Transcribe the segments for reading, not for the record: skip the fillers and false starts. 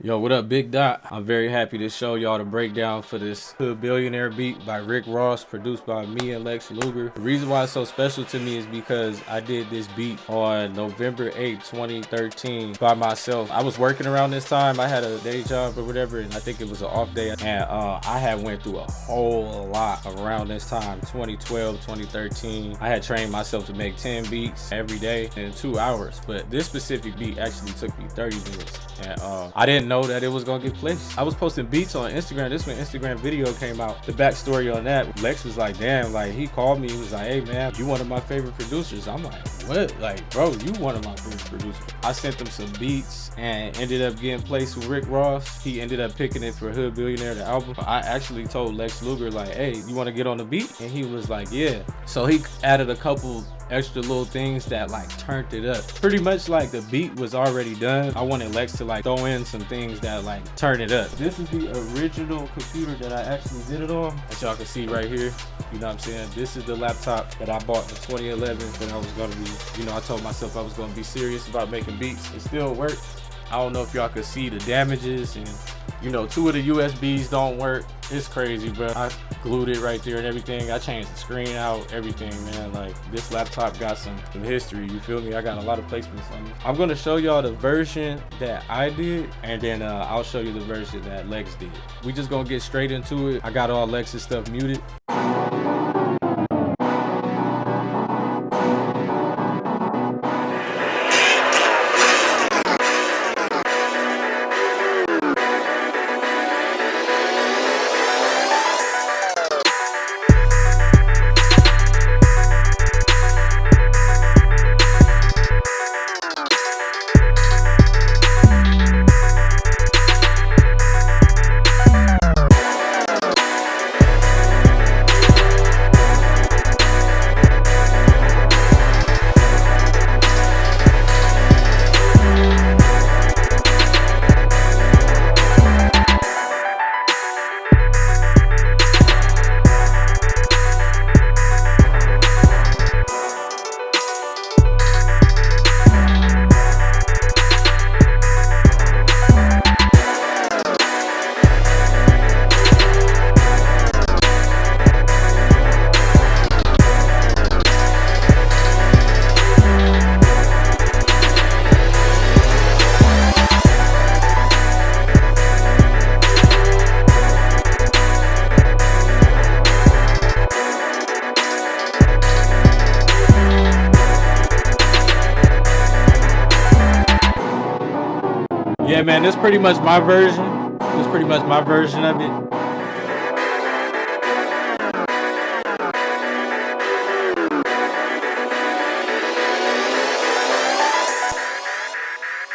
Yo, what up, Big Dot? I'm very happy to show y'all the breakdown for this Hood Billionaire beat by Rick Ross, produced by me and Lex Luger. The reason why it's so special to me is because I did this beat on November 8th, 2013 by myself. I was working around this time. I had a day job or whatever, and I think it was an off day. And I had went through a whole lot around this time, 2012, 2013. I had trained myself to make 10 beats every day in 2 hours, but this specific beat actually took me 30 minutes. And I didn't know that it was gonna get placed. I was posting beats on Instagram. This when Instagram video came out. The backstory on that, Lex was like, damn, like he called me, he was like, hey man, you one of my favorite producers. I'm like, what? Like, bro, you one of my favorite producers. I sent him some beats and ended up getting placed with Rick Ross. He ended up picking it for Hood Billionaire, the album. I actually told Lex Luger like, hey, you wanna get on the beat? And he was like, yeah. So he added a couple extra little things that like turned it up. Pretty much like the beat was already done. I wanted Lex to like throw in some things that like turn it up. This is the original computer that I actually did it on. As y'all can see right here, you know what I'm saying? This is the laptop that I bought in 2011 when I was gonna be, you know, I told myself I was gonna be serious about making beats. It still worked. I don't know if y'all could see the damages, and you know, 2 of the USBs don't work. It's crazy, bro. I glued it right there and everything. I changed the screen out, everything, man. Like, this laptop got some history, you feel me? I got a lot of placements on it. I'm gonna show y'all the version that I did, and then I'll show you the version that Lex did. We just gonna get straight into it. I got all Lex's stuff muted. Yeah, man, this is pretty much my version. This is pretty much my version of it.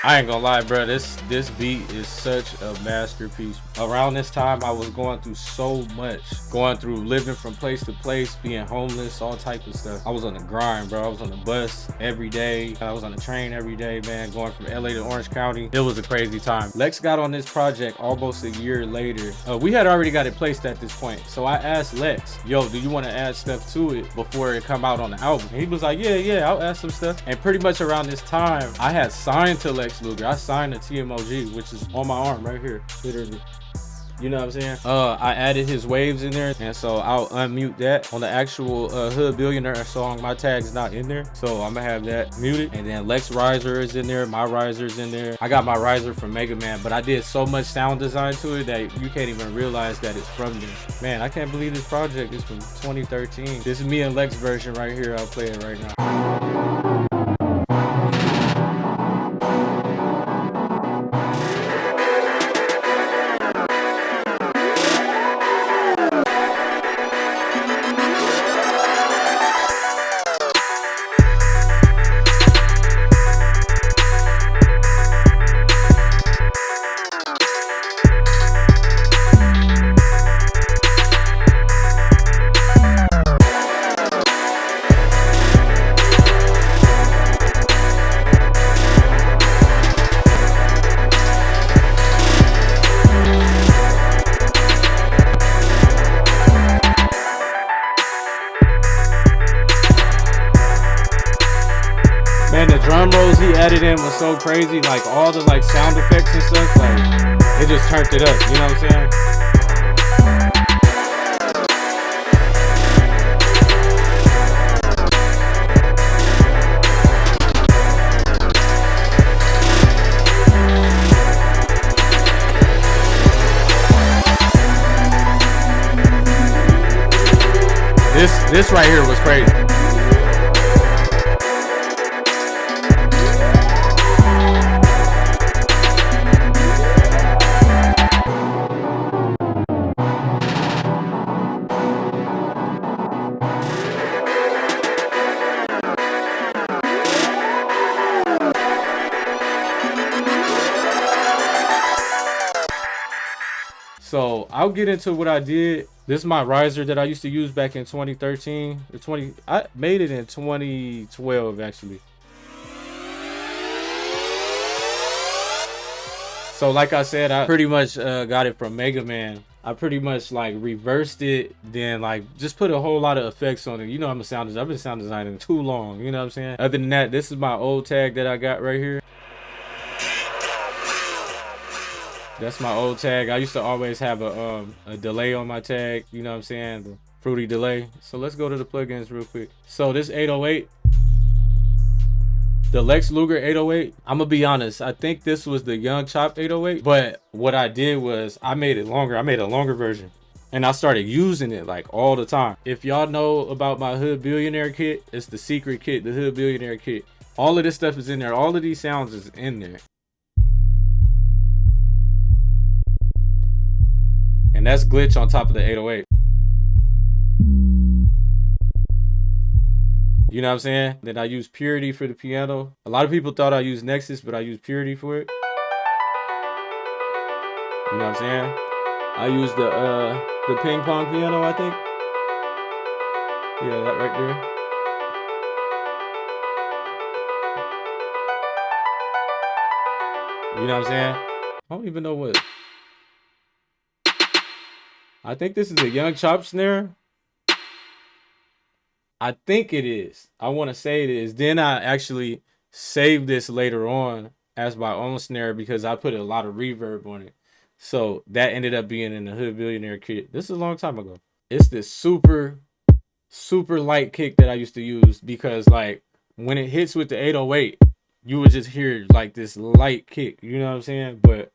I ain't gonna lie, bro, this beat is such a masterpiece. Around this time, I was going through so much. Going through living from place to place, being homeless, all type of stuff. I was on the grind, bro. I was on the bus every day. I was on the train every day, man, going from LA to Orange County. It was a crazy time. Lex got on this project almost a year later. We had already got it placed at this point. So I asked Lex, yo, do you want to add stuff to it before it come out on the album? And he was like, yeah, I'll add some stuff. And pretty much around this time, I had signed to Lex Luger. I signed a TMOG, which is on my arm right here, literally. You know what I'm saying? I added his waves in there, and so I'll unmute that. On the actual Hood Billionaire song, my tag's not in there, so I'm gonna have that muted. And then Lex riser is in there, my riser is in there. I got my riser from Mega Man, but I did so much sound design to it that you can't even realize that it's from there. Man, I can't believe this project is from 2013. This is me and Lex version right here. I'll play it right now. Man, the drum rolls he added in was so crazy, like all the like sound effects and stuff, like It just turned it up, you know what I'm saying? This right here was crazy. So I'll get into what I did. This is my riser that I used to use back in 2013. I made it in 2012 actually. So like I said, I pretty much got it from Mega Man. I pretty much like reversed it, then like just put a whole lot of effects on it. You know, I'm a sound designer. I've been sound designing too long. You know what I'm saying? Other than that, this is my old tag that I got right here. That's my old tag. I used to always have a delay on my tag. You know what I'm saying? The fruity delay. So let's go to the plugins real quick. So this 808, the Lex Luger 808, I'm gonna be honest, I think this was the Young Chop 808, but what I did was I made it longer. I made a longer version and I started using it like all the time. If y'all know about my Hood Billionaire kit, it's the secret kit, the Hood Billionaire kit. All of this stuff is in there. All of these sounds is in there. And that's glitch on top of the 808. You know what I'm saying? Then I use Purity for the piano. A lot of people thought I used Nexus, but I use Purity for it. You know what I'm saying? I use the ping pong piano, I think. Yeah, that right there. You know what I'm saying? I don't even know what. I think this is a Young Chop snare. I think it is. I want to say it is. Then I actually saved this later on as my own snare because I put a lot of reverb on it. So that ended up being in the Hood Billionaire kit. This is a long time ago. It's this super light kick that I used to use because like when it hits with the 808, you would just hear like this light kick. You know what I'm saying? But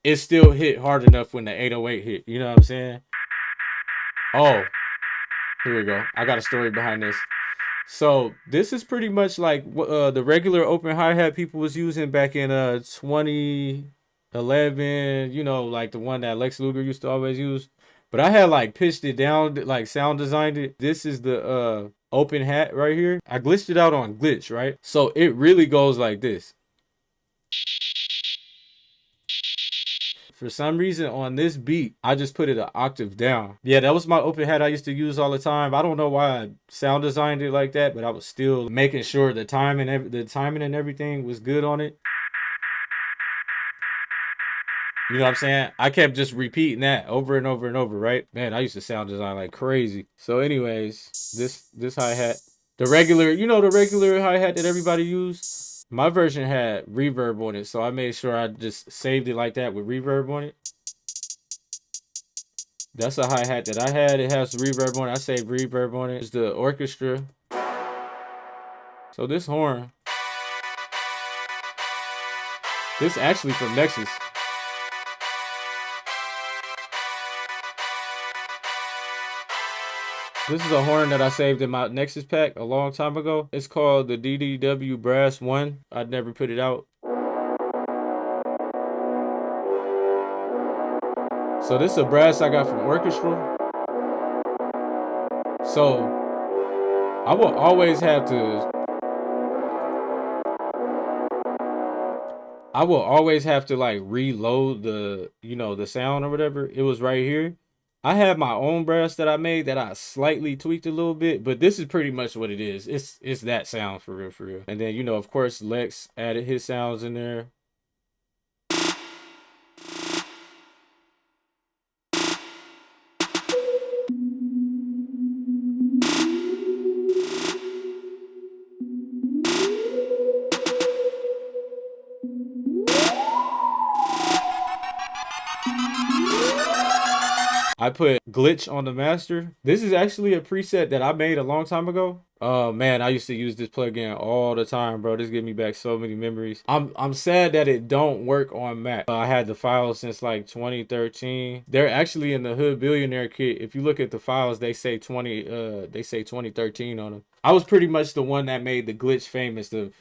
it still hit hard enough when the 808 hit. You know what I'm saying? Oh, here we go. I got a story behind this. So this is pretty much like the regular open hi-hat people was using back in 2011, you know, like the one that Lex Luger used to always use. But I had like pitched it down, like sound designed it. This is the open hat right here. I glitched it out on glitch, right? So it really goes like this. For some reason on this beat, I just put it an octave down. Yeah, that was my open hat I used to use all the time. I don't know why I sound designed it like that, but I was still making sure the timing and everything was good on it. You know what I'm saying? I kept just repeating that over and over and over, right? Man, I used to sound design like crazy. So anyways, this hi-hat, the regular, you know, the regular hi-hat that everybody used. My version had reverb on it, so I made sure I just saved it like that with reverb on it. That's a hi-hat that I had. It has reverb on it. I saved reverb on it. It's the orchestra. So this horn, this actually from Nexus. This is a horn that I saved in my Nexus pack a long time ago. It's called the DDW Brass 1. I'd never put it out. So this is a brass I got from Orchestra. So I will always have to like reload the, you know, the sound or whatever. It was right here. I have my own brass that I made that I slightly tweaked a little bit, but this is pretty much what it is. It's that sound for real, for real. And then, you know, of course, Lex added his sounds in there. I put glitch on the master. This is actually a preset that I made a long time ago. Oh man, I used to use this plugin all the time, bro. This gives me back so many memories. I'm sad that it don't work on Mac. I had the files since like 2013. They're actually in the Hood Billionaire kit. If you look at the files, they say 2013 on them. I was pretty much the one that made the glitch famous. The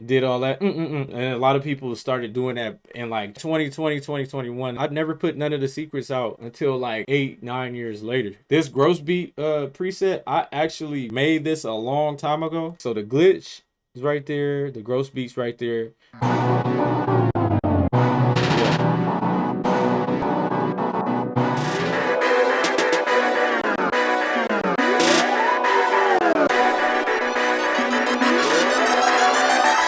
did all that, and a lot of people started doing that in like 2020, 2021. I'd never put none of the secrets out until like 8-9 years later. This gross beat preset, I actually made this a long time ago. So the glitch is right there, the gross beats right there.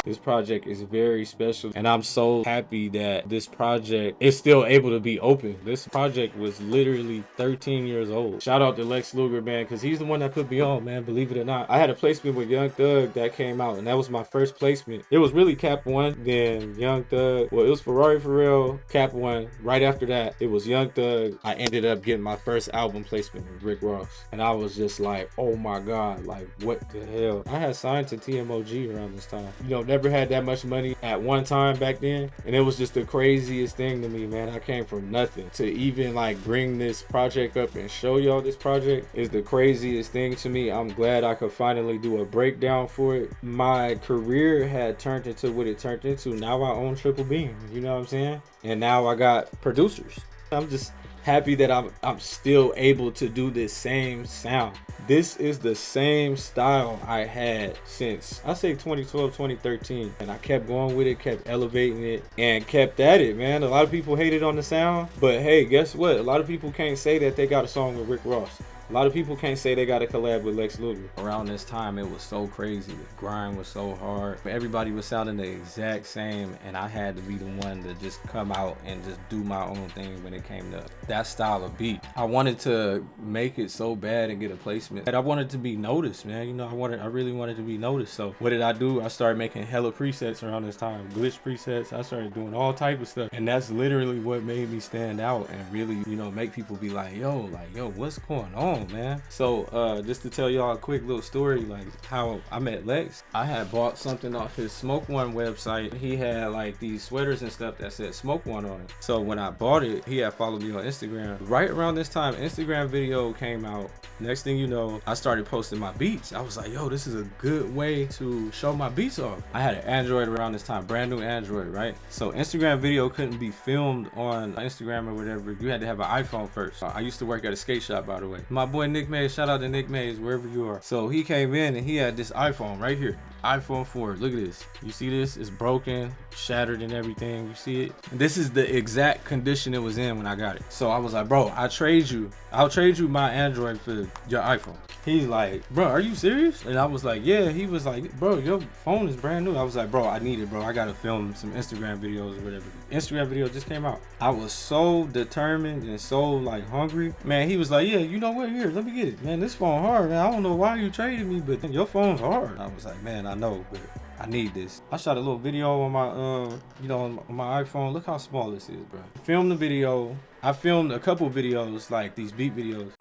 This project is very special, and I'm so happy that this project is still able to be open. This project was literally 13 years old. Shout out to Lex Luger, man, because he's the one that put me on, man, believe it or not. I had a placement with Young Thug that came out, and that was my first placement. It was really Cap 1, then Young Thug. Well, it was Ferrari for real, Cap 1. Right after that, it was Young Thug. I ended up getting my first album placement with Rick Ross, and I was just like, oh my God, like, what the hell? I had signed to TMOG around this time. You know, never had that much money at one time back then, and it was just the craziest thing to me, man. I came from nothing to even like bring this project up and show y'all this project is the craziest thing to me. I'm glad I could finally do a breakdown for it. My career had turned into what it turned into. Now I own Triple Beam, you know what I'm saying? And now I got producers. I'm just happy that I'm still able to do this same sound. This is the same style I had since I say 2012, 2013, and I kept going with it, kept elevating it, and kept at it, man. A lot of people hated on the sound, but hey, guess what? A lot of people can't say that they got a song with Rick Ross. A lot of people can't say they got a collab with Lex Luger. Around this time, it was so crazy. The grind was so hard. Everybody was sounding the exact same, and I had to be the one to just come out and just do my own thing when it came to that style of beat. I wanted to make it so bad and get a placement. And I wanted to be noticed, man. You know, I really wanted to be noticed. So what did I do? I started making hella presets around this time. Glitch presets. I started doing all type of stuff. And that's literally what made me stand out and really, you know, make people be like, yo, what's going on, man? So just to tell y'all a quick little story, like how I met Lex. I had bought something off his Smoke One website. He had like these sweaters and stuff that said Smoke One on it. So when I bought it, he had followed me on Instagram. Right around this time, Instagram video came out. Next thing you know, I started posting my beats. I was like, yo, this is a good way to show my beats off. I had an Android around this time, brand new Android, right? So Instagram video couldn't be filmed on Instagram or whatever. You had to have an iPhone first. I used to work at a skate shop, by the way. My boy Nick Mays, shout out to Nick Mays, wherever you are. So he came in and he had this iPhone right here. iPhone 4, look at this. You see this? It's broken, shattered and everything. You see it? And this is the exact condition it was in when I got it. So I was like, bro, I'll trade you my Android for your iPhone. He's like, bro, are you serious? And I was like, yeah. He was like, bro, your phone is brand new. I was like, bro, I need it, bro. I gotta film some Instagram videos or whatever. Instagram video just came out. I was so determined and so like hungry. Man, he was like, yeah, you know what? Here, let me get it. Man, this phone hard, man. I don't know why you traded me, but your phone's hard. I was like, man, I know, but I need this. I shot a little video on my, on my iPhone. Look how small this is, bro. Filmed the video. I filmed a couple videos, like these beat videos.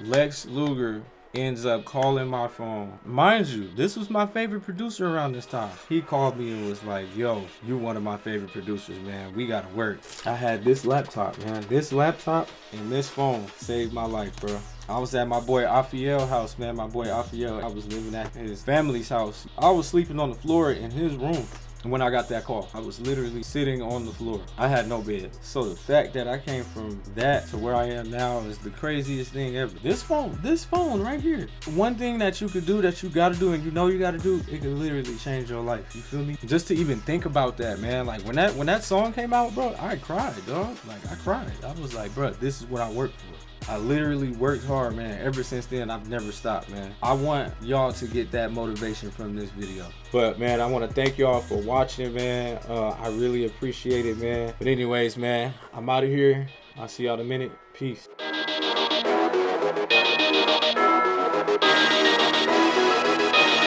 Lex Luger ends up calling my phone. Mind you, this was my favorite producer around this time. He called me and was like, yo, you're one of my favorite producers, man. We gotta work. I had this laptop, man. This laptop and this phone saved my life, bro. I was at my boy Afiel's house, man. My boy Afiel, I was living at his family's house. I was sleeping on the floor in his room. when I got that call. I was literally sitting on the floor. I had no bed. So the fact that I came from that to where I am now is the craziest thing ever. This phone right here. One thing that you could do, that you gotta do, and you know you gotta do, it could literally change your life. You feel me? Just to even think about that, man. Like when that song came out, bro, I cried, dog. Like I cried. I was like, bro, this is what I worked for. I literally worked hard, man. Ever since then, I've never stopped, man. I want y'all to get that motivation from this video. But, man, I want to thank y'all for watching, man. I really appreciate it, man. But anyways, man, I'm out of here. I'll see y'all in a minute. Peace.